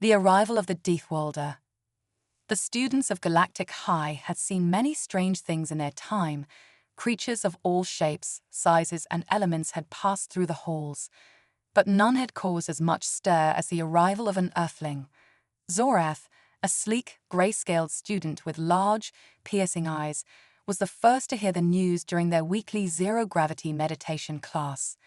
The arrival of the Deathworlder. The students of Galactic High had seen many strange things in their time. Creatures of all shapes, sizes, and elements had passed through the halls, but none had caused as much stir as the arrival of an Earthling. Zorath, a sleek, grey-scaled student with large, piercing eyes, was the first to hear the news during their weekly zero-gravity meditation class.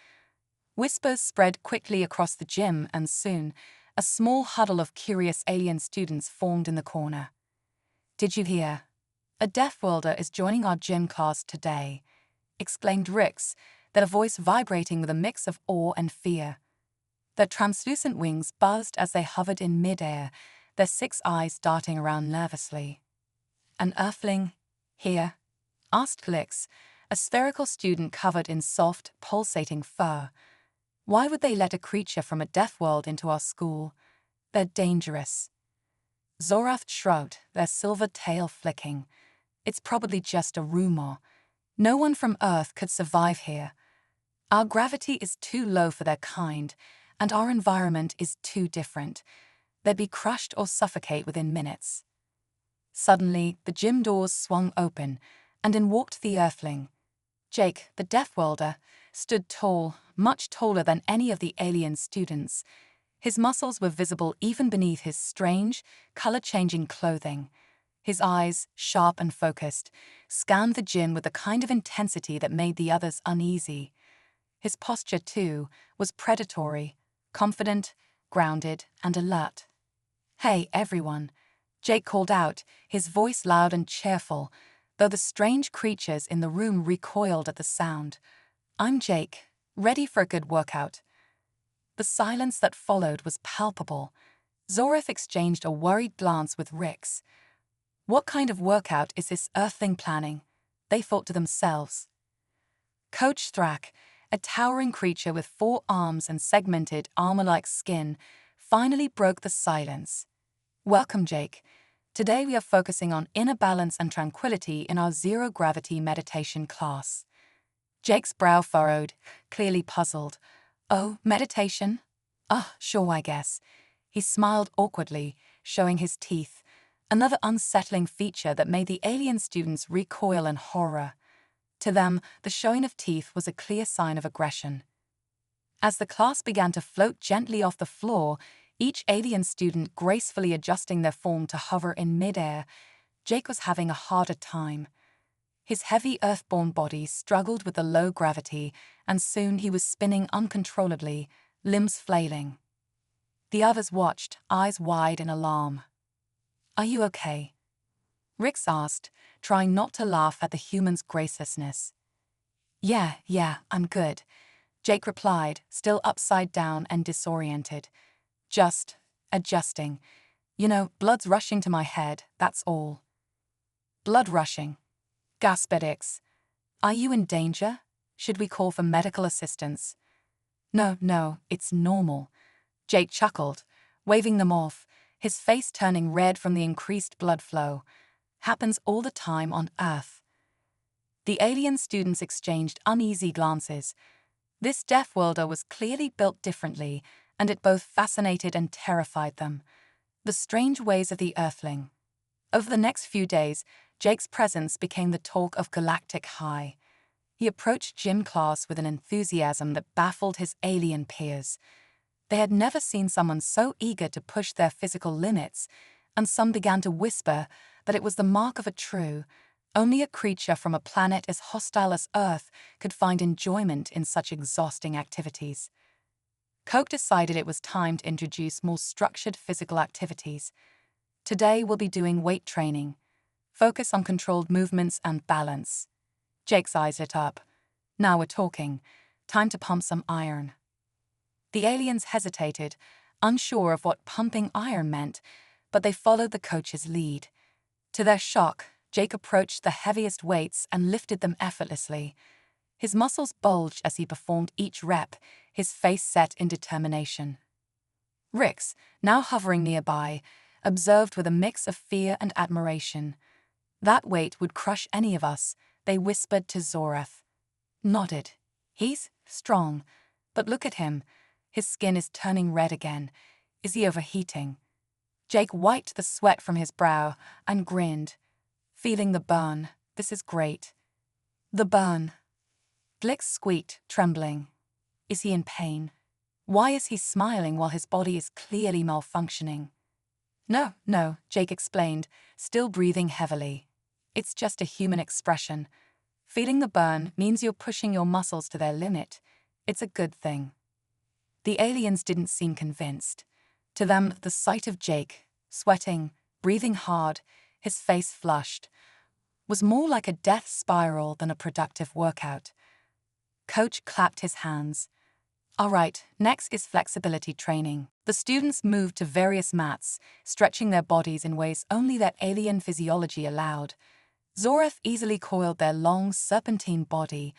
Whispers spread quickly across the gym, and soon, a small huddle of curious alien students formed in the corner. "Did you hear? A Deathworlder is joining our gym class today," exclaimed Rix, their voice vibrating with a mix of awe and fear. Their translucent wings buzzed as they hovered in mid-air, their 6 eyes darting around nervously. "An Earthling here?" asked Lix, a spherical student covered in soft, pulsating fur. "Why would they let a creature from a Deathworld into our school? They're dangerous." Zorath shrugged, their silver tail flicking. "It's probably just a rumor. No one from Earth could survive here. Our gravity is too low for their kind, and our environment is too different. They'd be crushed or suffocate within minutes." Suddenly, the gym doors swung open, and in walked the Earthling. Jake, the Deathworlder, stood tall, much taller than any of the alien students. His muscles were visible even beneath his strange, color-changing clothing. His eyes, sharp and focused, scanned the gym with a kind of intensity that made the others uneasy. His posture, too, was predatory, confident, grounded, and alert. "Hey, everyone," Jake called out, his voice loud and cheerful, though the strange creatures in the room recoiled at the sound. "I'm Jake, ready for a good workout." The silence that followed was palpable. Zorath exchanged a worried glance with Rix. What kind of workout is this Earthling planning? They thought to themselves. Coach Thrak, a towering creature with 4 arms and segmented armor-like skin, finally broke the silence. "Welcome, Jake. Today we are focusing on inner balance and tranquility in our zero-gravity meditation class." Jake's brow furrowed, clearly puzzled. "Oh, meditation? Sure, I guess." He smiled awkwardly, showing his teeth, another unsettling feature that made the alien students recoil in horror. To them, the showing of teeth was a clear sign of aggression. As the class began to float gently off the floor, each alien student gracefully adjusting their form to hover in mid-air, Jake was having a harder time. His heavy earthborn body struggled with the low gravity, and soon he was spinning uncontrollably, limbs flailing. The others watched, eyes wide in alarm. "Are you okay?" Rix asked, trying not to laugh at the human's gracelessness. Yeah, I'm good," Jake replied, still upside down and disoriented. "Just adjusting. Blood's rushing to my head, that's all." "Blood rushing?" gasped Rix. "Are you in danger? Should we call for medical assistance?" No, it's normal," Jake chuckled, waving them off, his face turning red from the increased blood flow. "Happens all the time on Earth." The alien students exchanged uneasy glances. This Deathworlder was clearly built differently, and it both fascinated and terrified them. The strange ways of the Earthling. Over the next few days, Jake's presence became the talk of Galactic High. He approached gym class with an enthusiasm that baffled his alien peers. They had never seen someone so eager to push their physical limits, and some began to whisper that it was the mark of a true. Only a creature from a planet as hostile as Earth could find enjoyment in such exhausting activities. Coke decided it was time to introduce more structured physical activities. "Today we'll be doing weight training. Focus on controlled movements and balance." Jake's eyes lit up. "Now we're talking. Time to pump some iron." The aliens hesitated, unsure of what pumping iron meant, but they followed the coach's lead. To their shock, Jake approached the heaviest weights and lifted them effortlessly. His muscles bulged as he performed each rep, his face set in determination. Rix, now hovering nearby, observed with a mix of fear and admiration. "That weight would crush any of us," they whispered to Zorath. Nodded. "He's strong, but look at him. His skin is turning red again. Is he overheating?" Jake wiped the sweat from his brow and grinned, feeling the burn. This is great. The burn. Glick squeaked, trembling. Is he in pain? Why is he smiling while his body is clearly malfunctioning? No, Jake explained, still breathing heavily. It's just a human expression. Feeling the burn means you're pushing your muscles to their limit. It's a good thing. The aliens didn't seem convinced. To them, the sight of Jake, sweating, breathing hard, his face flushed, was more like a death spiral than a productive workout. Coach clapped his hands. All right, next is flexibility training. The students moved to various mats, stretching their bodies in ways only their alien physiology allowed. Zorath easily coiled their long, serpentine body,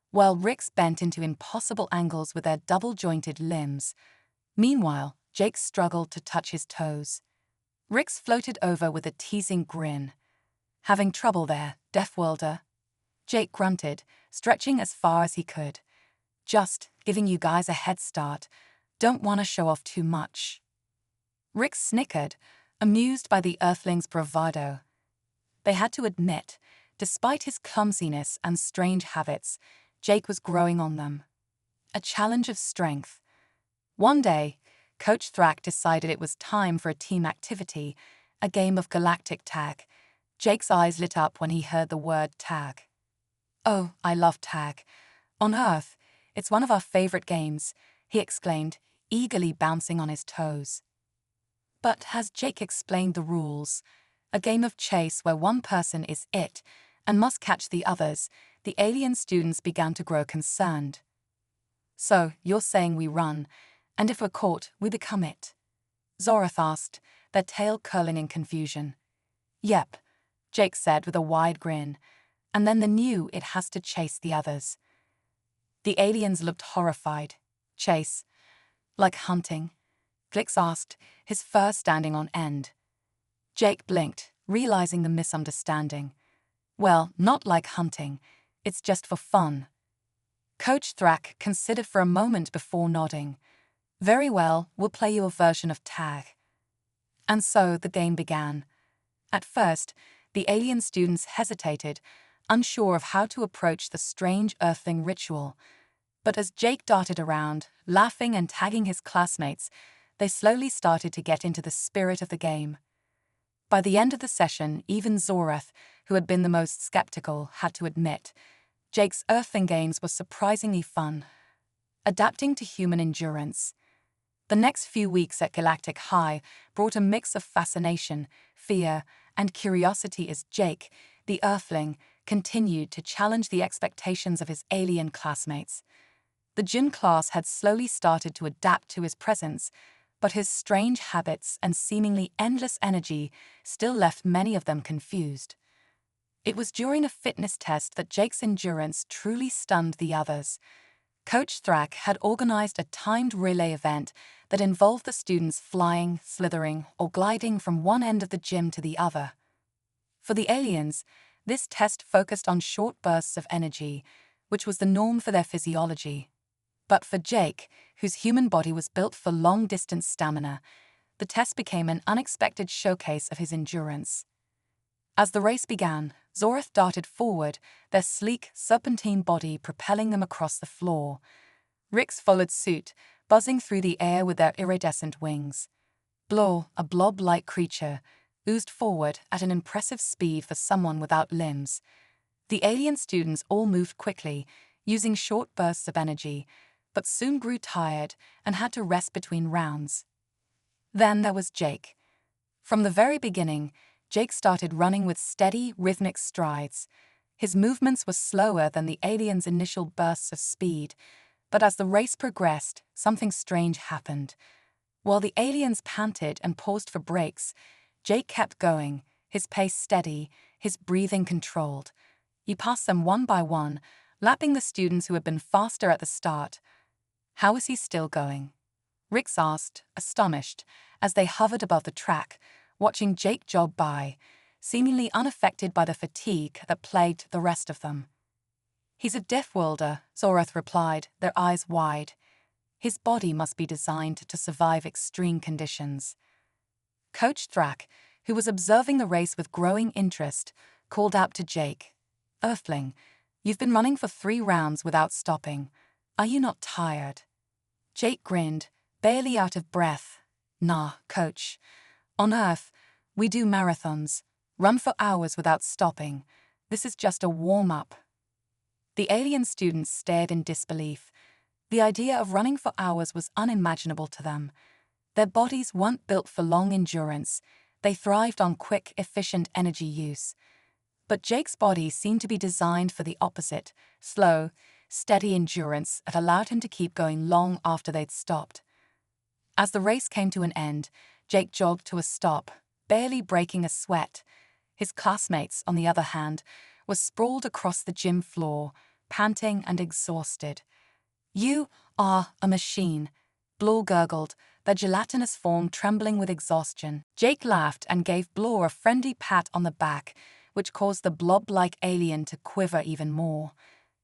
while Rix bent into impossible angles with their double-jointed limbs. Meanwhile, Jake struggled to touch his toes. Rix floated over with a teasing grin. Having trouble there, Deathworlder? Jake grunted, stretching as far as he could. Just giving you guys a head start. Don't want to show off too much. Rix snickered, amused by the Earthling's bravado. They had to admit, despite his clumsiness and strange habits, Jake was growing on them. A challenge of strength. One day, Coach Thrak decided it was time for a team activity, a game of Galactic tag. Jake's eyes lit up when he heard the word tag. Oh, I love tag. On Earth, it's one of our favorite games, he exclaimed, eagerly bouncing on his toes. But has Jake explained the rules? A game of chase where one person is it and must catch the others, the alien students began to grow concerned. So, you're saying we run, and if we're caught, we become it? Zorath asked, their tail curling in confusion. Yep, Jake said with a wide grin, and then the new it has to chase the others. The aliens looked horrified. Chase? Like hunting? Glix asked, his fur standing on end. Jake blinked, realizing the misunderstanding. Well, not like hunting. It's just for fun. Coach Thrak considered for a moment before nodding. Very well, we'll play you a version of tag. And so the game began. At first, the alien students hesitated, unsure of how to approach the strange Earthling ritual. But as Jake darted around, laughing and tagging his classmates, they slowly started to get into the spirit of the game. By the end of the session, even Zorath, who had been the most skeptical, had to admit, Jake's Earthling games were surprisingly fun, adapting to human endurance. The next few weeks at Galactic High brought a mix of fascination, fear, and curiosity as Jake, the Earthling, continued to challenge the expectations of his alien classmates. The gym class had slowly started to adapt to his presence, but his strange habits and seemingly endless energy still left many of them confused. It was during a fitness test that Jake's endurance truly stunned the others. Coach Thrak had organized a timed relay event that involved the students flying, slithering, or gliding from one end of the gym to the other. For the aliens, this test focused on short bursts of energy, which was the norm for their physiology. But for Jake, whose human body was built for long-distance stamina, the test became an unexpected showcase of his endurance. As the race began, Zorath darted forward, their sleek, serpentine body propelling them across the floor. Rix followed suit, buzzing through the air with their iridescent wings. Blor, a blob-like creature, oozed forward at an impressive speed for someone without limbs. The alien students all moved quickly, using short bursts of energy, but soon grew tired and had to rest between rounds. Then there was Jake. From the very beginning, Jake started running with steady, rhythmic strides. His movements were slower than the aliens' initial bursts of speed, but as the race progressed, something strange happened. While the aliens panted and paused for breaks, Jake kept going, his pace steady, his breathing controlled. He passed them one by one, lapping the students who had been faster at the start. How is he still going? Rix asked, astonished, as they hovered above the track, watching Jake jog by, seemingly unaffected by the fatigue that plagued the rest of them. He's a Deathworlder, Zorath replied, their eyes wide. His body must be designed to survive extreme conditions. Coach Thrak, who was observing the race with growing interest, called out to Jake, "Earthling, you've been running for 3 rounds without stopping. Are you not tired?" Jake grinned, barely out of breath. "Nah, coach. On Earth, we do marathons, run for hours without stopping. This is just a warm-up." The alien students stared in disbelief. The idea of running for hours was unimaginable to them. Their bodies weren't built for long endurance. They thrived on quick, efficient energy use. But Jake's body seemed to be designed for the opposite: slow, steady endurance that allowed him to keep going long after they'd stopped. As the race came to an end, Jake jogged to a stop, barely breaking a sweat. His classmates, on the other hand, were sprawled across the gym floor, panting and exhausted. "You are a machine," Blore gurgled, their gelatinous form trembling with exhaustion. Jake laughed and gave Blore a friendly pat on the back, which caused the blob-like alien to quiver even more.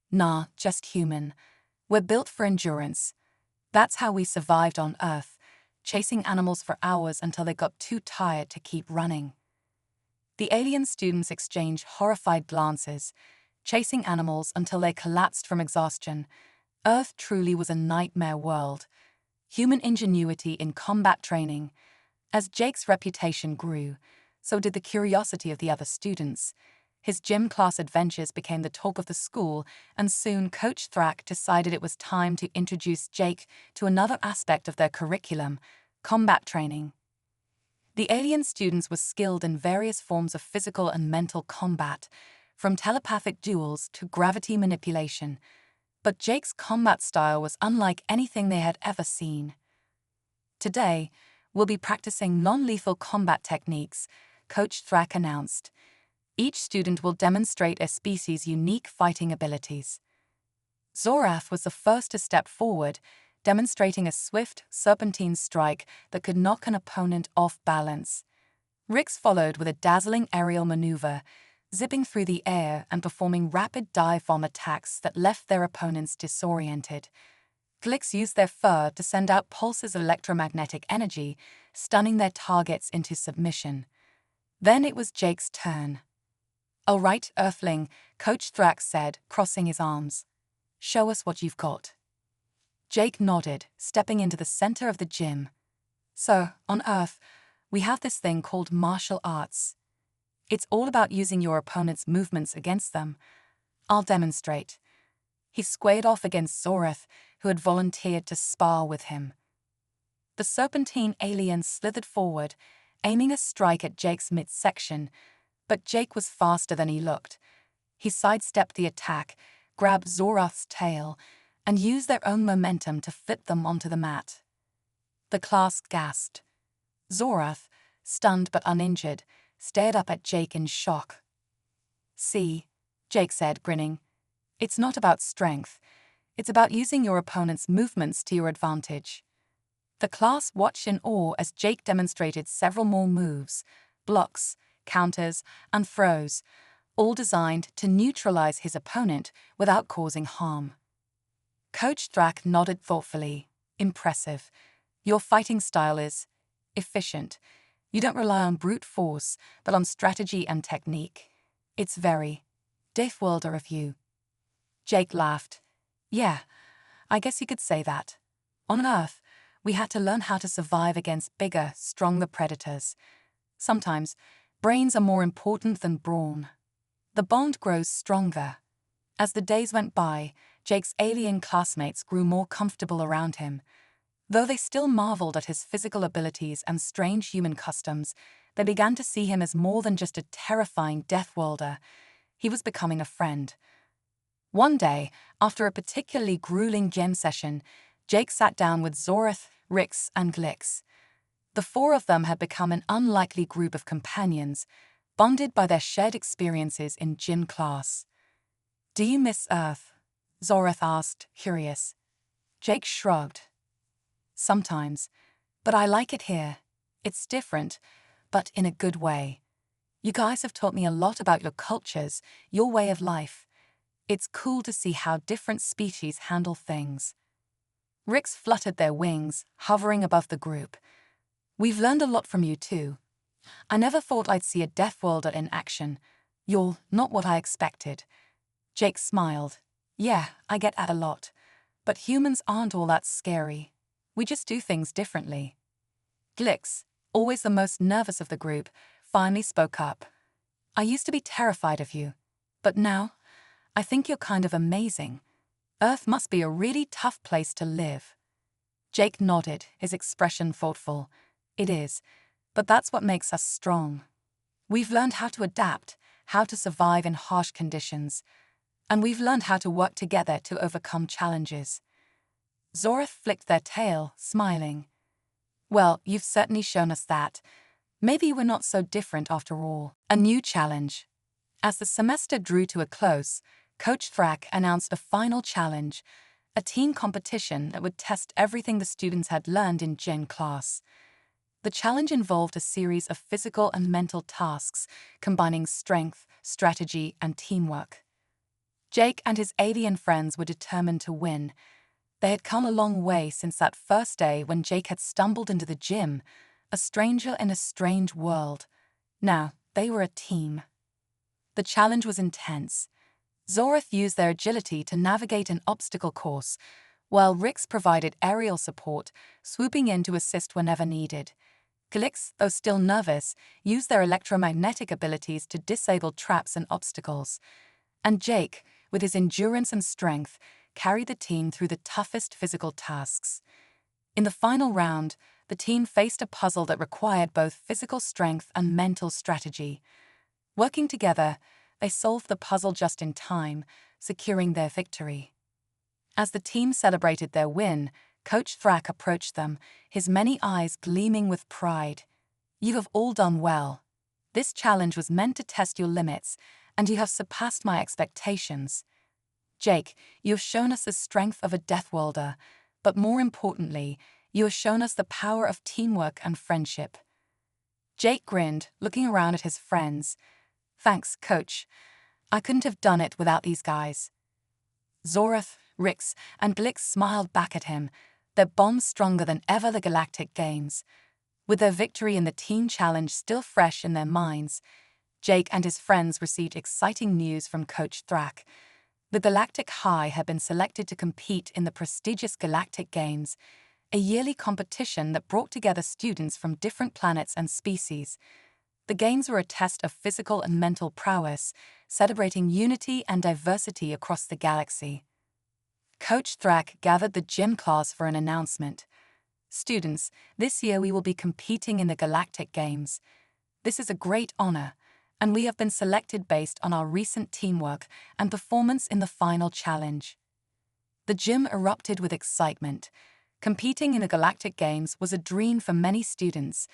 "Nah, just human. We're built for endurance. That's how we survived on Earth, chasing animals for hours until they got too tired to keep running." The alien students exchanged horrified glances, chasing animals until they collapsed from exhaustion. Earth truly was a nightmare world. Human ingenuity in combat training. As Jake's reputation grew, so did the curiosity of the other students. His gym class adventures became the talk of the school, and soon Coach Thrak decided it was time to introduce Jake to another aspect of their curriculum: combat training. The alien students were skilled in various forms of physical and mental combat, from telepathic duels to gravity manipulation. But Jake's combat style was unlike anything they had ever seen. "Today, we'll be practicing non-lethal combat techniques," Coach Thrak announced. "Each student will demonstrate a species' unique fighting abilities." Zorath was the first to step forward, demonstrating a swift, serpentine strike that could knock an opponent off balance. Rix followed with a dazzling aerial maneuver, zipping through the air and performing rapid dive-bomb attacks that left their opponents disoriented. Glix used their fur to send out pulses of electromagnetic energy, stunning their targets into submission. Then it was Jake's turn. "All right, Earthling," Coach Thrak said, crossing his arms. "Show us what you've got." Jake nodded, stepping into the center of the gym. "So, on Earth, we have this thing called martial arts. It's all about using your opponent's movements against them. I'll demonstrate." He squared off against Zorath, who had volunteered to spar with him. The serpentine alien slithered forward, aiming a strike at Jake's midsection, but Jake was faster than he looked. He sidestepped the attack, grabbed Zorath's tail, and used their own momentum to flip them onto the mat. The class gasped. Zorath, stunned but uninjured, stared up at Jake in shock. "See," Jake said, grinning, "it's not about strength. It's about using your opponent's movements to your advantage." The class watched in awe as Jake demonstrated several more moves: blocks, counters, and throws, all designed to neutralize his opponent without causing harm. Coach Thrak nodded thoughtfully. "Impressive. Your fighting style is efficient. You don't rely on brute force, but on strategy and technique. It's very Deathworlder of you." Jake laughed. "Yeah, I guess you could say that. On Earth, we had to learn how to survive against bigger, stronger predators. Sometimes, brains are more important than brawn." The bond grows stronger. As the days went by, Jake's alien classmates grew more comfortable around him. Though they still marveled at his physical abilities and strange human customs, they began to see him as more than just a terrifying Deathworlder. He was becoming a friend. One day, after a particularly grueling gym session, Jake sat down with Zorath, Rix, and Glix. The 4 of them had become an unlikely group of companions, bonded by their shared experiences in gym class. "Do you miss Earth?" Zorath asked, curious. Jake shrugged. "Sometimes, but I like it here. It's different, but in a good way. You guys have taught me a lot about your cultures, your way of life. It's cool to see how different species handle things." Rix fluttered their wings, hovering above the group. "We've learned a lot from you too," I never thought I'd see a Deathworlder in action. You're not what I expected. Jake smiled. Yeah, I get that a lot. But humans aren't all that scary. We just do things differently. Glix, always the most nervous of the group, finally spoke up. I used to be terrified of you. But now, I think you're kind of amazing. Earth must be a really tough place to live. Jake nodded, his expression thoughtful. It is, but that's what makes us strong. We've learned how to adapt, how to survive in harsh conditions, and we've learned how to work together to overcome challenges. Zorath flicked their tail, smiling. Well, you've certainly shown us that. Maybe we're not so different after all. A new challenge. As the semester drew to a close, Coach Thrak announced a final challenge, a team competition that would test everything the students had learned in Gen class. The challenge involved a series of physical and mental tasks, combining strength, strategy, and teamwork. Jake and his alien friends were determined to win. They had come a long way since that first day when Jake had stumbled into the gym, a stranger in a strange world. Now, they were a team. The challenge was intense. Zorath used their agility to navigate an obstacle course, while Rix provided aerial support, swooping in to assist whenever needed. Glix, though still nervous, used their electromagnetic abilities to disable traps and obstacles. And Jake, with his endurance and strength, carried the team through the toughest physical tasks. In the final round, the team faced a puzzle that required both physical strength and mental strategy. Working together, they solved the puzzle just in time, securing their victory. As the team celebrated their win, Coach Thrak approached them, his many eyes gleaming with pride. You have all done well. This challenge was meant to test your limits, and you have surpassed my expectations. Jake, you have shown us the strength of a Deathworlder, but more importantly, you have shown us the power of teamwork and friendship. Jake grinned, looking around at his friends. Thanks, Coach. I couldn't have done it without these guys. Zorath, Rix, and Glix smiled back at him, their bond stronger than ever the Galactic Games. With their victory in the team challenge still fresh in their minds, Jake and his friends received exciting news from Coach Thrak. The Galactic High had been selected to compete in the prestigious Galactic Games, a yearly competition that brought together students from different planets and species. The games were a test of physical and mental prowess, celebrating unity and diversity across the galaxy. Coach Thrak gathered the gym class for an announcement. Students, this year we will be competing in the Galactic Games. This is a great honor, and we have been selected based on our recent teamwork and performance in the final challenge. The gym erupted with excitement. Competing in the Galactic Games was a dream for many students,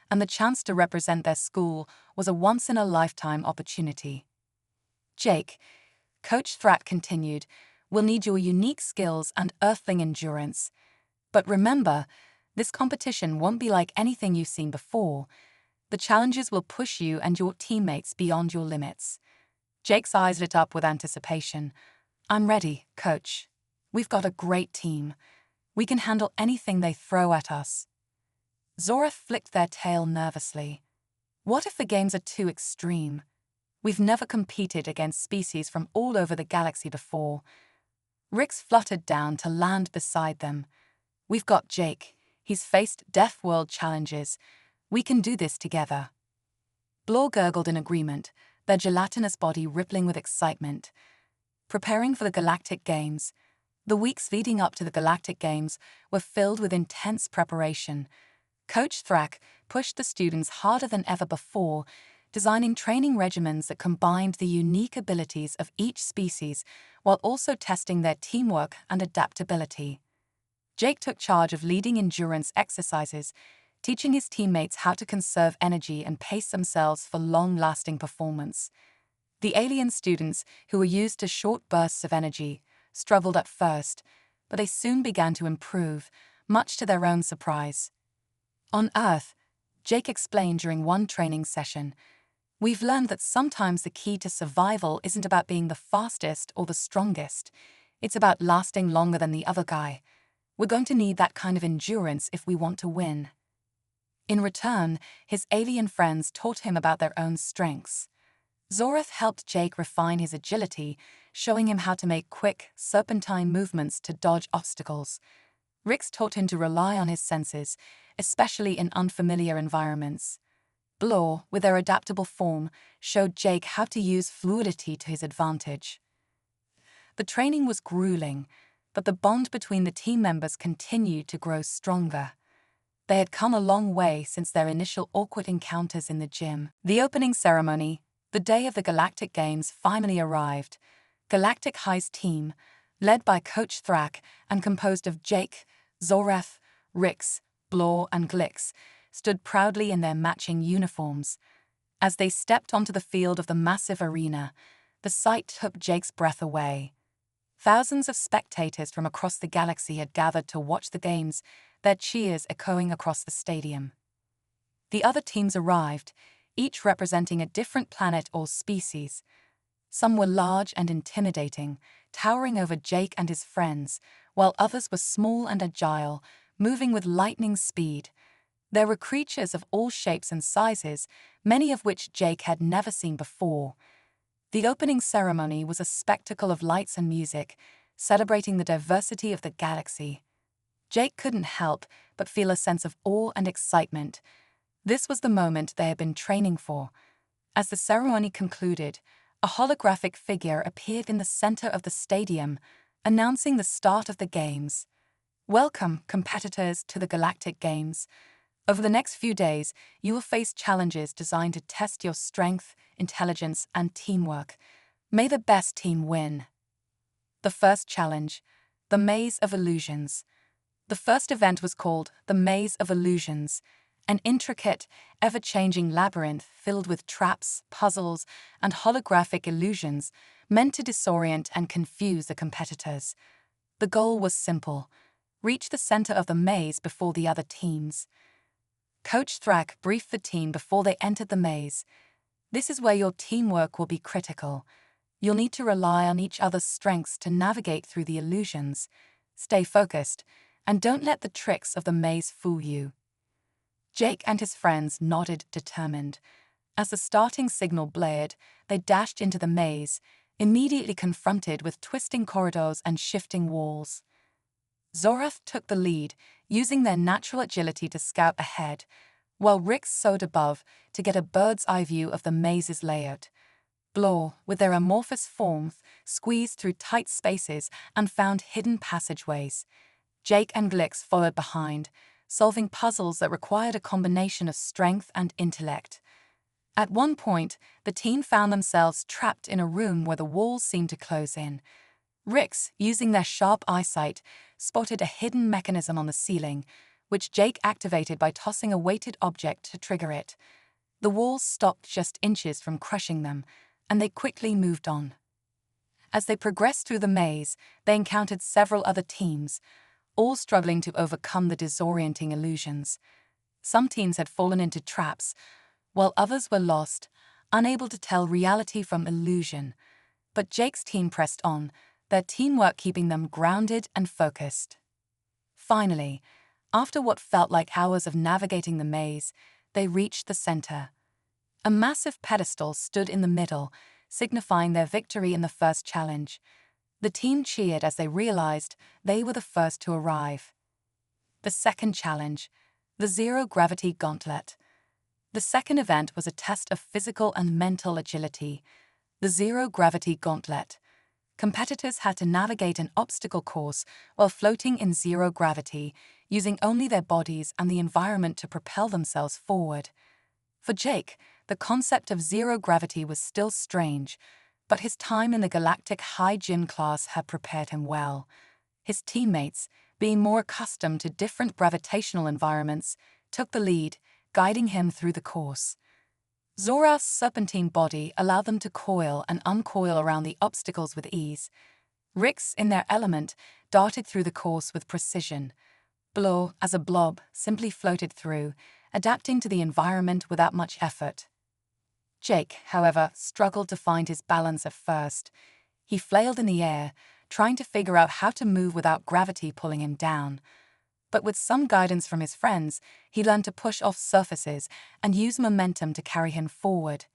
and the chance to represent their school was a once-in-a-lifetime opportunity. Jake, Coach Thrak continued, will need your unique skills and earthling endurance. But remember, this competition won't be like anything you've seen before. The challenges will push you and your teammates beyond your limits. Jake's eyes lit up with anticipation. I'm ready, Coach. We've got a great team. We can handle anything they throw at us. Zorath flicked their tail nervously. What if the games are too extreme? We've never competed against species from all over the galaxy before. Rix fluttered down to land beside them. We've got Jake. He's faced Death World challenges. We can do this together. Blore gurgled in agreement, their gelatinous body rippling with excitement. Preparing for the Galactic Games. The weeks leading up to the Galactic Games were filled with intense preparation. Coach Thrak pushed the students harder than ever before, designing training regimens that combined the unique abilities of each species while also testing their teamwork and adaptability. Jake took charge of leading endurance exercises, teaching his teammates how to conserve energy and pace themselves for long-lasting performance. The alien students, who were used to short bursts of energy, struggled at first, but they soon began to improve, much to their own surprise. On Earth, Jake explained during one training session, we've learned that sometimes the key to survival isn't about being the fastest or the strongest. It's about lasting longer than the other guy. We're going to need that kind of endurance if we want to win. In return, his alien friends taught him about their own strengths. Zorath helped Jake refine his agility, showing him how to make quick, serpentine movements to dodge obstacles. Rix taught him to rely on his senses, especially in unfamiliar environments. Blore, with their adaptable form, showed Jake how to use fluidity to his advantage. The training was grueling, but the bond between the team members continued to grow stronger. They had come a long way since their initial awkward encounters in the gym. The opening ceremony, the day of the Galactic Games, finally arrived. Galactic High's team, led by Coach Thrak and composed of Jake, Zorath, Rix, Blore, and Glix, stood proudly in their matching uniforms. As they stepped onto the field of the massive arena, the sight took Jake's breath away. Thousands of spectators from across the galaxy had gathered to watch the games, their cheers echoing across the stadium. The other teams arrived, each representing a different planet or species. Some were large and intimidating, towering over Jake and his friends, while others were small and agile, moving with lightning speed. There were creatures of all shapes and sizes, many of which Jake had never seen before. The opening ceremony was a spectacle of lights and music, celebrating the diversity of the galaxy. Jake couldn't help but feel a sense of awe and excitement. This was the moment they had been training for. As the ceremony concluded, a holographic figure appeared in the center of the stadium, announcing the start of the games. Welcome, competitors, to the Galactic Games. Over the next few days, you will face challenges designed to test your strength, intelligence, and teamwork. May the best team win. The first challenge, the Maze of Illusions. The first event was called the Maze of Illusions, an intricate, ever-changing labyrinth filled with traps, puzzles, and holographic illusions meant to disorient and confuse the competitors. The goal was simple: reach the center of the maze before the other teams. Coach Thrak briefed the team before they entered the maze. This is where your teamwork will be critical. You'll need to rely on each other's strengths to navigate through the illusions. Stay focused, and don't let the tricks of the maze fool you. Jake and his friends nodded, determined. As the starting signal blared, they dashed into the maze, immediately confronted with twisting corridors and shifting walls. Zorath took the lead, using their natural agility to scout ahead, while Rix soared above to get a bird's-eye view of the maze's layout. Blore, with their amorphous form, squeezed through tight spaces and found hidden passageways. Jake and Glix followed behind, solving puzzles that required a combination of strength and intellect. At one point, the team found themselves trapped in a room where the walls seemed to close in. Rix, using their sharp eyesight, spotted a hidden mechanism on the ceiling, which Jake activated by tossing a weighted object to trigger it. The walls stopped just inches from crushing them, and they quickly moved on. As they progressed through the maze, they encountered several other teams, all struggling to overcome the disorienting illusions. Some teams had fallen into traps, while others were lost, unable to tell reality from illusion. But Jake's team pressed on, their teamwork keeping them grounded and focused. Finally, after what felt like hours of navigating the maze, they reached the center. A massive pedestal stood in the middle, signifying their victory in the first challenge. The team cheered as they realized they were the first to arrive. The second challenge, the Zero-Gravity Gauntlet. The second event was a test of physical and mental agility. The Zero-Gravity Gauntlet. Competitors had to navigate an obstacle course while floating in zero gravity, using only their bodies and the environment to propel themselves forward. For Jake, the concept of zero gravity was still strange, but his time in the Galactic High Gym class had prepared him well. His teammates, being more accustomed to different gravitational environments, took the lead, guiding him through the course. Zorath's serpentine body allowed them to coil and uncoil around the obstacles with ease. Rix, in their element, darted through the course with precision. Blore, as a blob, simply floated through, adapting to the environment without much effort. Jake, however, struggled to find his balance at first. He flailed in the air, trying to figure out how to move without gravity pulling him down. But with some guidance from his friends, he learned to push off surfaces and use momentum to carry him forward.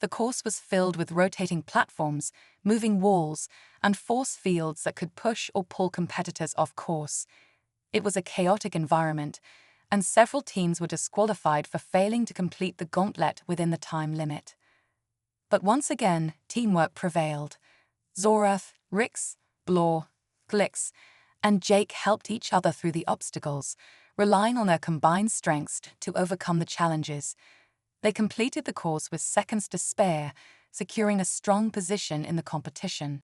The course was filled with rotating platforms, moving walls, and force fields that could push or pull competitors off course. It was a chaotic environment, and several teams were disqualified for failing to complete the gauntlet within the time limit. But once again, teamwork prevailed. Zorath, Rix, Blor, Glix, and Jake helped each other through the obstacles, relying on their combined strengths to overcome the challenges. They completed the course with seconds to spare, securing a strong position in the competition.